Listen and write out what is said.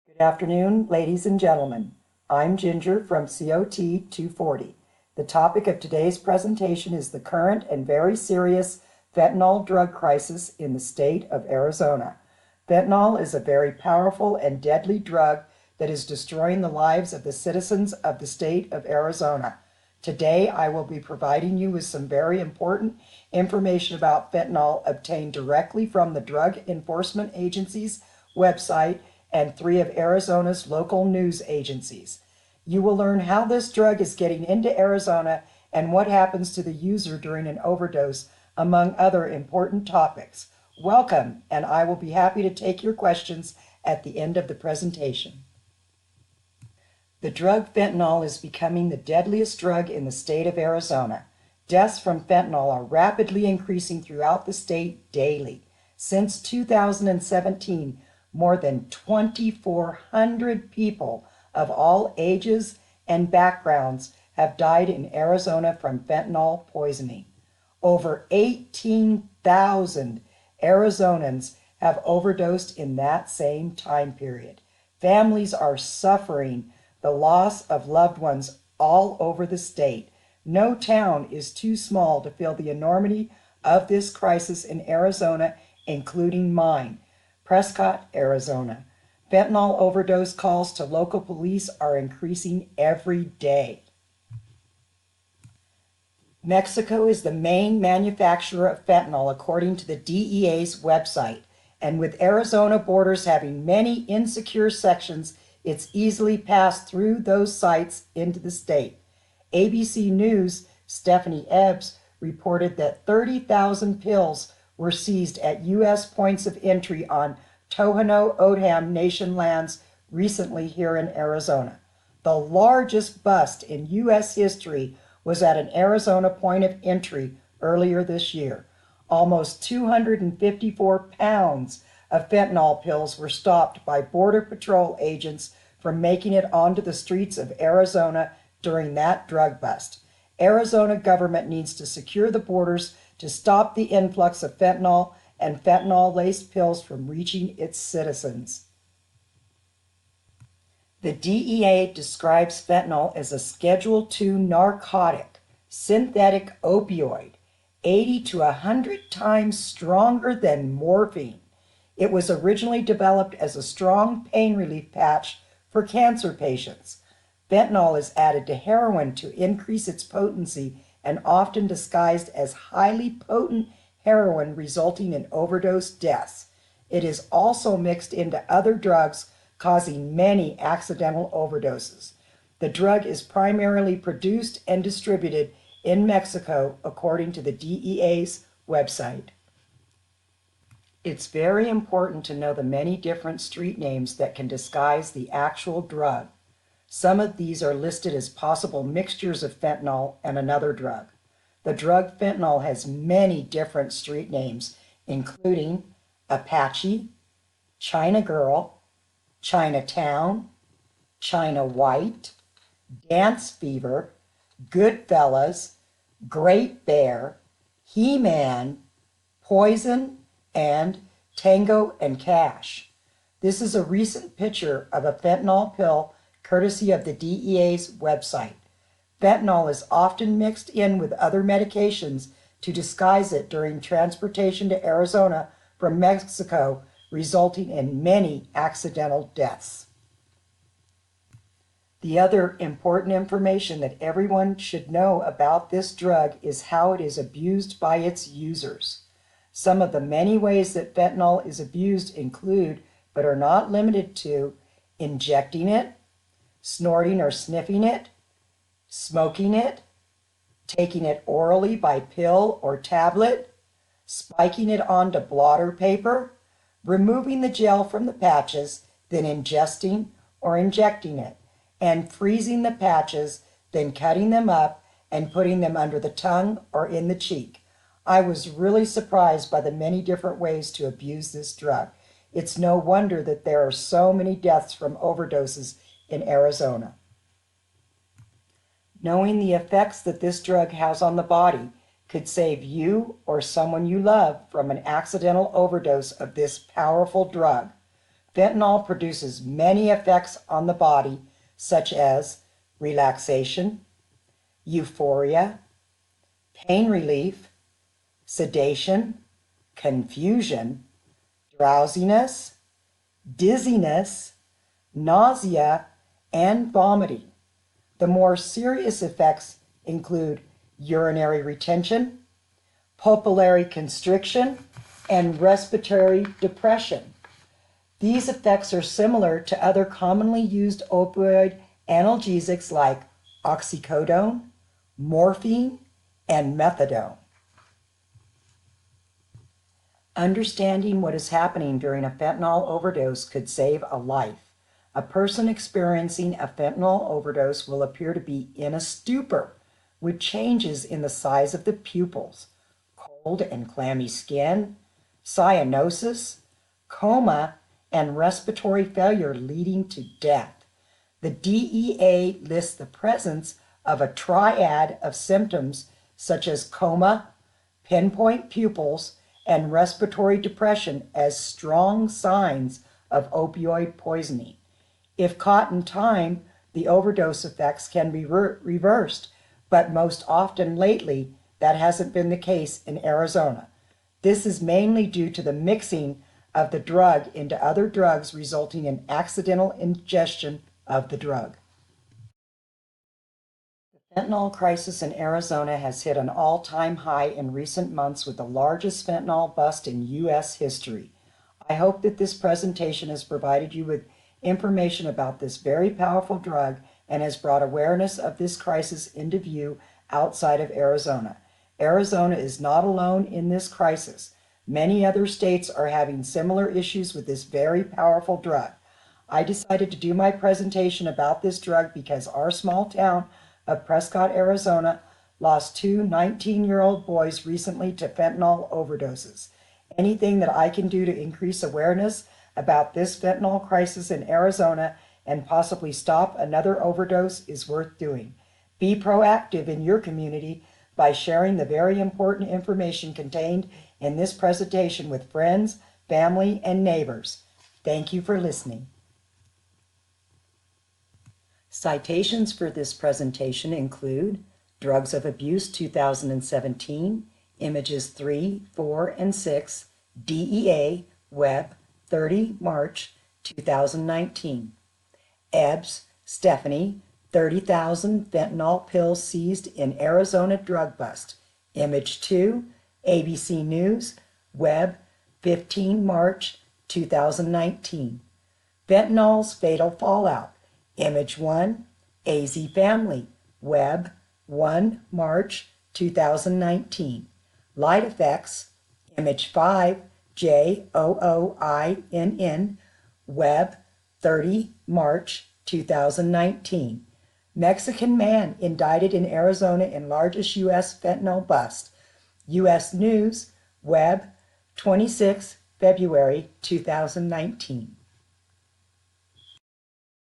Good afternoon, ladies and gentlemen. I'm Ginger from COT 240. The topic of today's presentation is the current and very serious fentanyl drug crisis in the state of Arizona. Fentanyl is a very powerful and deadly drug that is destroying the lives of the citizens of the state of Arizona. Today, I will be providing you with some very important information about fentanyl obtained directly from the Drug Enforcement Agency's website and 3 of Arizona's local news agencies. You will learn how this drug is getting into Arizona and what happens to the user during an overdose, among other important topics. Welcome, and I will be happy to take your questions at the end of the presentation. The drug fentanyl is becoming the deadliest drug in the state of Arizona. Deaths from fentanyl are rapidly increasing throughout the state daily. Since 2017, more than 2,400 people of all ages and backgrounds have died in Arizona from fentanyl poisoning. Over 18,000 Arizonans have overdosed in that same time period. Families are suffering the loss of loved ones all over the state. No town is too small to feel the enormity of this crisis in Arizona, including mine, Prescott, Arizona. Fentanyl overdose calls to local police are increasing every day. Mexico is the main manufacturer of fentanyl according to the DEA's website, and with Arizona borders having many insecure sections, it's easily passed through those sites into the state. ABC News' Stephanie Ebbs reported that 30,000 pills were seized at U.S. points of entry on Tohono-O'odham Nation lands recently here in Arizona. The largest bust in U.S. history was at an Arizona point of entry earlier this year. Almost 254 pounds of fentanyl pills were stopped by Border Patrol agents from making it onto the streets of Arizona during that drug bust. Arizona government needs to secure the borders to stop the influx of fentanyl and fentanyl-laced pills from reaching its citizens. The DEA describes fentanyl as a Schedule II narcotic, synthetic opioid, 80 to 100 times stronger than morphine. It was originally developed as a strong pain relief patch for cancer patients. Fentanyl is added to heroin to increase its potency and often disguised as highly potent heroin, resulting in overdose deaths. It is also mixed into other drugs, causing many accidental overdoses. The drug is primarily produced and distributed in Mexico, according to the DEA's website. It's very important to know the many different street names that can disguise the actual drug. Some of these are listed as possible mixtures of fentanyl and another drug. The drug fentanyl has many different street names, including Apache, China Girl, Chinatown, China White, Dance Fever, Goodfellas, Great Bear, He-Man, Poison, and Tango and Cash. This is a recent picture of a fentanyl pill courtesy of the DEA's website. Fentanyl is often mixed in with other medications to disguise it during transportation to Arizona from Mexico, resulting in many accidental deaths. The other important information that everyone should know about this drug is how it is abused by its users. Some of the many ways that fentanyl is abused include, but are not limited to, injecting it, snorting or sniffing it, smoking it, taking it orally by pill or tablet, spiking it onto blotter paper, removing the gel from the patches, then ingesting or injecting it, and freezing the patches, then cutting them up and putting them under the tongue or in the cheek. I was really surprised by the many different ways to abuse this drug. It's no wonder that there are so many deaths from overdoses in Arizona. Knowing the effects that this drug has on the body could save you or someone you love from an accidental overdose of this powerful drug. Fentanyl produces many effects on the body, such as relaxation, euphoria, pain relief, sedation, confusion, drowsiness, dizziness, nausea, and vomiting. The more serious effects include urinary retention, pupillary constriction, and respiratory depression. These effects are similar to other commonly used opioid analgesics like oxycodone, morphine, and methadone. Understanding what is happening during a fentanyl overdose could save a life. A person experiencing a fentanyl overdose will appear to be in a stupor, with changes in the size of the pupils, cold and clammy skin, cyanosis, coma, and respiratory failure leading to death. The DEA lists the presence of a triad of symptoms such as coma, pinpoint pupils, and respiratory depression as strong signs of opioid poisoning. If caught in time, the overdose effects can be reversed, but most often lately, that hasn't been the case in Arizona. This is mainly due to the mixing of the drug into other drugs, resulting in accidental ingestion of the drug. The fentanyl crisis in Arizona has hit an all-time high in recent months with the largest fentanyl bust in U.S. history. I hope that this presentation has provided you with information about this very powerful drug and has brought awareness of this crisis into view outside of Arizona. Arizona is not alone in this crisis. Many other states are having similar issues with this very powerful drug. I decided to do my presentation about this drug because our small town of Prescott, Arizona, lost two 19-year-old boys recently to fentanyl overdoses. Anything that I can do to increase awareness about this fentanyl crisis in Arizona and possibly stop another overdose is worth doing. Be proactive in your community by sharing the very important information contained in this presentation with friends, family, and neighbors. Thank you for listening. Citations for this presentation include Drugs of Abuse 2017, Images 3, 4, and 6, DEA, Web, 30 March 2019. Ebbs, Stephanie, 30,000 fentanyl pills seized in Arizona drug bust. Image 2, ABC News, Web, 15 March 2019. Fentanyl's fatal fallout. Image 1, AZ Family, Web, 1 March 2019. Light effects. Image 5, JOOINN, Web, 30 March 2019. Mexican man indicted in Arizona in largest U.S. fentanyl bust. U.S. News, Web, 26 February 2019.